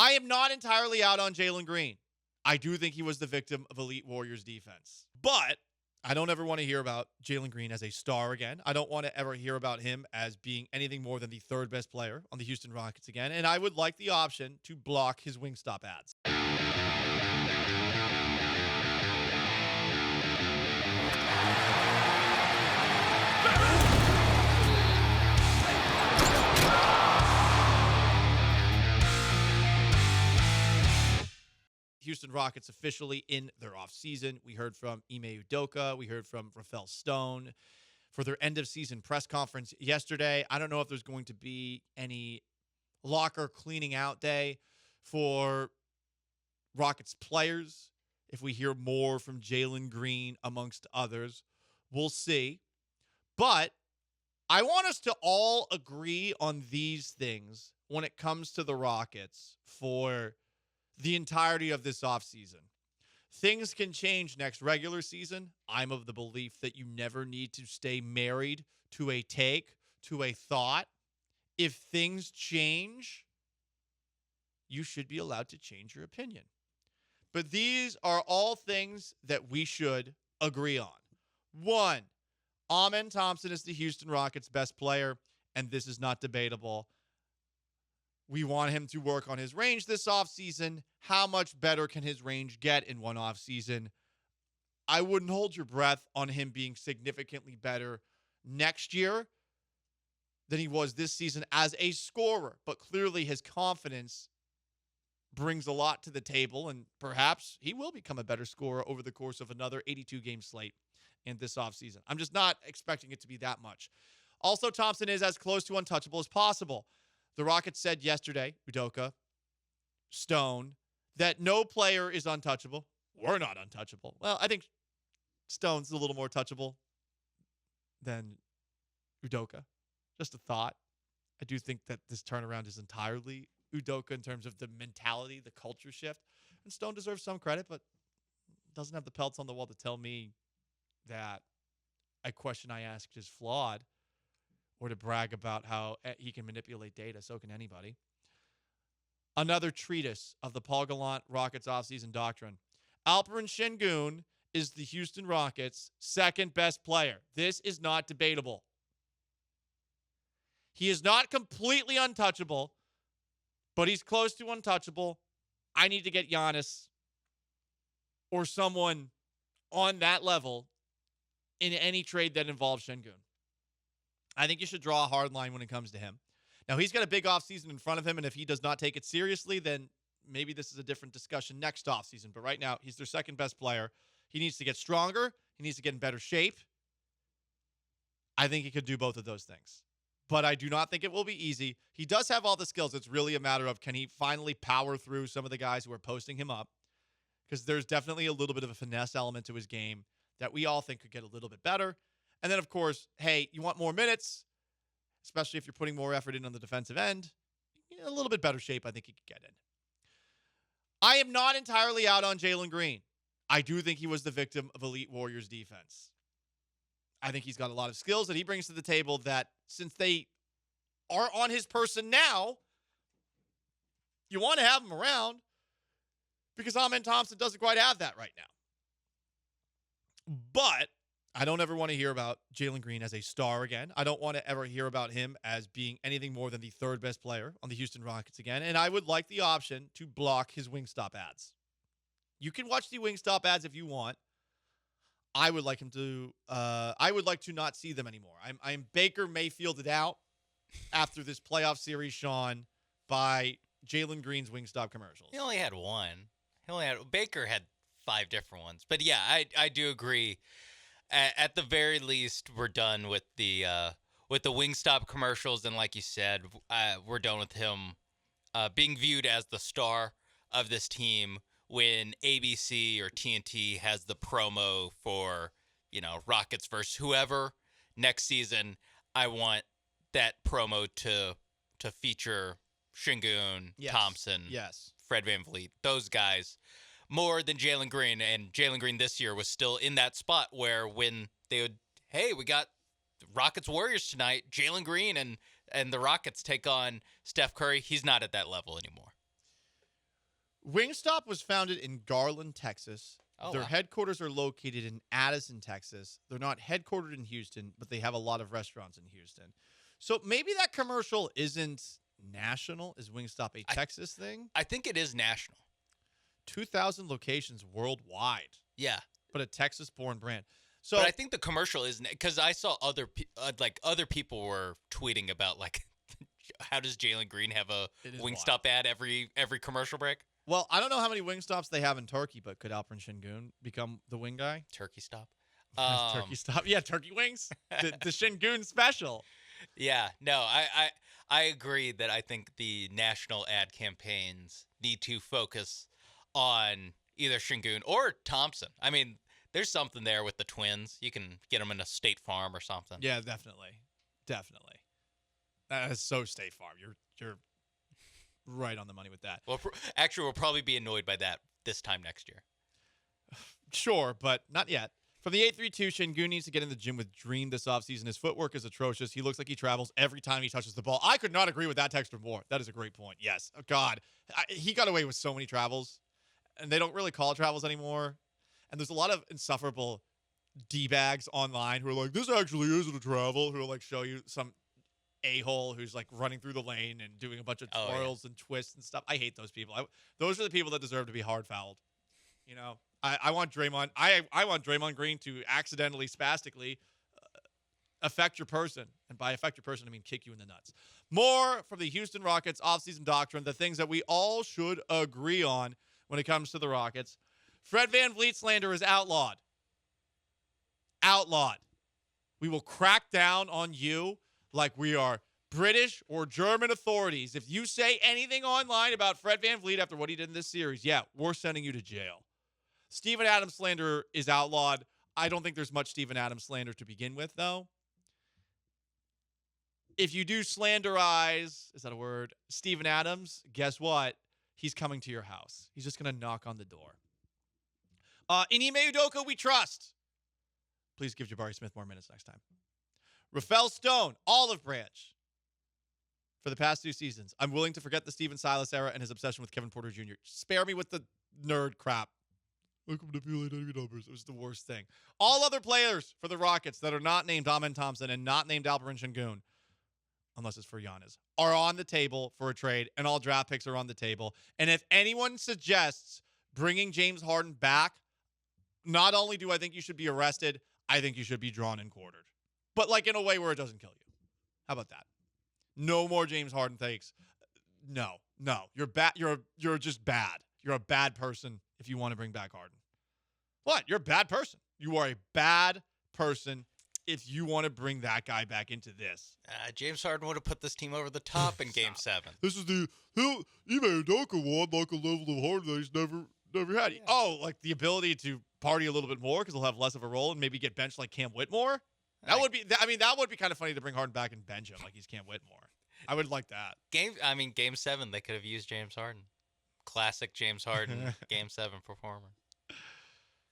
I am not entirely out on Jalen Green. I do think he was the victim of elite Warriors defense. But I don't ever want to hear about Jalen Green as a star again. I don't want to ever hear about him as being anything more than the third best player on the Houston Rockets again. And I would like the option to block his Wingstop ads. Houston Rockets officially in their offseason. We heard from Ime Udoka. We heard from Rafael Stone for their end-of-season press conference yesterday. I don't know if there's going to be any locker cleaning out day for Rockets players. If we hear more from Jalen Green, amongst others, we'll see. But I want us to all agree on these things when it comes to the Rockets for the entirety of this offseason. Things can change next regular season. I'm of the belief that you never need to stay married to a take, to a thought. If things change, you should be allowed to change your opinion. But these are all things that we should agree on. One, Amen Thompson is the Houston Rockets' best player, and this is not debatable. We want him to work on his range this offseason. How much better can his range get in one offseason? I wouldn't hold your breath on him being significantly better next year than he was this season as a scorer. But clearly his confidence brings a lot to the table, and perhaps he will become a better scorer over the course of another 82-game slate in this offseason. I'm just not expecting it to be that much. Also, Thompson is as close to untouchable as possible. The Rockets said yesterday, Udoka, Stone, that no player is untouchable. We're not untouchable. Well, I think Stone's a little more touchable than Udoka. Just a thought. I do think that this turnaround is entirely Udoka in terms of the mentality, the culture shift. And Stone deserves some credit, but doesn't have the pelts on the wall to tell me that a question I asked is flawed, or to brag about how he can manipulate data. So can anybody. Another treatise of the Paul Gallant Rockets offseason doctrine. Alperen Sengun is the Houston Rockets' second best player. This is not debatable. He is not completely untouchable, but he's close to untouchable. I need to get Giannis or someone on that level in any trade that involves Sengun. I think you should draw a hard line when it comes to him. Now, he's got a big offseason in front of him, and if he does not take it seriously, then maybe this is a different discussion next offseason. But right now, he's their second best player. He needs to get stronger. He needs to get in better shape. I think he could do both of those things. But I do not think it will be easy. He does have all the skills. It's really a matter of, can he finally power through some of the guys who are posting him up? Because there's definitely a little bit of a finesse element to his game that we all think could get a little bit better. And then, of course, hey, you want more minutes, especially if you're putting more effort in on the defensive end. In a little bit better shape, I think he could get in. I am not entirely out on Jalen Green. I do think he was the victim of elite Warriors defense. I think he's got a lot of skills that he brings to the table that, since they are on his person now, you want to have him around, because Amen Thompson doesn't quite have that right now. But I don't ever want to hear about Jalen Green as a star again. I don't want to ever hear about him as being anything more than the third best player on the Houston Rockets again. And I would like the option to block his Wingstop ads. You can watch the Wingstop ads if you want. I would like him to. I would like to not see them anymore. I'm Baker Mayfielded out after this playoff series, Sean, by Jalen Green's Wingstop commercials. He only had one. Baker had 5 different ones. But yeah, I do agree. At the very least, we're done with the Wingstop commercials, and like you said, we're done with him being viewed as the star of this team when ABC or TNT has the promo for, Rockets versus whoever next season. I want that promo to feature Şengün, Yes. Thompson, Yes. Fred VanVleet, those guys, more than Jalen Green. And Jalen Green this year was still in that spot where when they would, hey, we got Rockets Warriors tonight, Jalen Green and the Rockets take on Steph Curry, he's not at that level anymore. Wingstop was founded in Garland, Texas. Oh, Their wow. headquarters are located in Addison, Texas. They're not headquartered in Houston, but they have a lot of restaurants in Houston. So maybe that commercial isn't national. Is Wingstop a Texas thing? I think it is national. 2,000 locations worldwide, Yeah. but a Texas-born brand. So But I think the commercial is because I saw other people were tweeting about like, how does Jalen Green have a It is Wingstop ad every commercial break? well, I don't know how many Wingstops they have in Turkey, but could Alperen Sengun become the wing guy? Turkey stop. Turkey stop. Yeah, turkey wings. The Sengun special. Yeah, no, I agree that I think the national ad campaigns need to focus on either Şengün or Thompson. I mean, there's something there with the twins. You can get them in a State Farm or something. Yeah, definitely. That is so State Farm. You're right on the money with that. Well, actually, we'll probably be annoyed by that this time next year. Sure, but not yet. From the 832, Şengün needs to get in the gym with Dream this offseason. His footwork is atrocious. He looks like he travels every time he touches the ball. I could not agree with that texter more. That is a great point. Yes. Oh, God. He got away with so many travels, and they don't really call it travels anymore. And there's a lot of insufferable D-bags online who are like, this actually isn't a travel, who will like show you some a-hole who's like running through the lane and doing a bunch of twirls and twists and stuff. I hate those people. Those are the people that deserve to be hard fouled. You know, I want Draymond. I want Draymond Green to accidentally, spastically affect your person. And by affect your person, I mean kick you in the nuts. More from the Houston Rockets offseason doctrine, the things that we all should agree on when it comes to the Rockets. Fred VanVleet slander is outlawed. Outlawed. We will crack down on you like we are British or German authorities. If you say anything online about Fred VanVleet after what he did in this series, yeah, we're sending you to jail. Steven Adams slander is outlawed. I don't think there's much Steven Adams slander to begin with, though. If you do slanderize, is that a word? Steven Adams, guess what? He's coming to your house. He's just going to knock on the door. In Ime Udoka, we trust. Please give Jabari Smith more minutes next time. Rafael Stone, Olive Branch. For the past 2 seasons, I'm willing to forget the Steven Silas era and his obsession with Kevin Porter Jr. Spare me with the nerd crap. Look at manipulating numbers. It was the worst thing. All other players for the Rockets that are not named Amen Thompson and not named Alperen Şengün, unless it's for Giannis, are on the table for a trade, and all draft picks are on the table. And if anyone suggests bringing James Harden back, not only do I think you should be arrested, I think you should be drawn and quartered. But like in a way where it doesn't kill you. How about that? No more James Harden takes. No. You're bad. You're just bad. You're a bad person if you want to bring back Harden. What? You're a bad person. You are a bad person if you want to bring that guy back into this. James Harden would have put this team over the top in Game 7. This is Ime Udoka won like a level of Harden that he's never had. Yeah. Oh, like the ability to party a little bit more because he'll have less of a role and maybe get benched like Cam Whitmore. That would be kind of funny to bring Harden back and bench him like he's Cam Whitmore. I would like that. Game 7, they could have used James Harden. Classic James Harden Game 7 performer.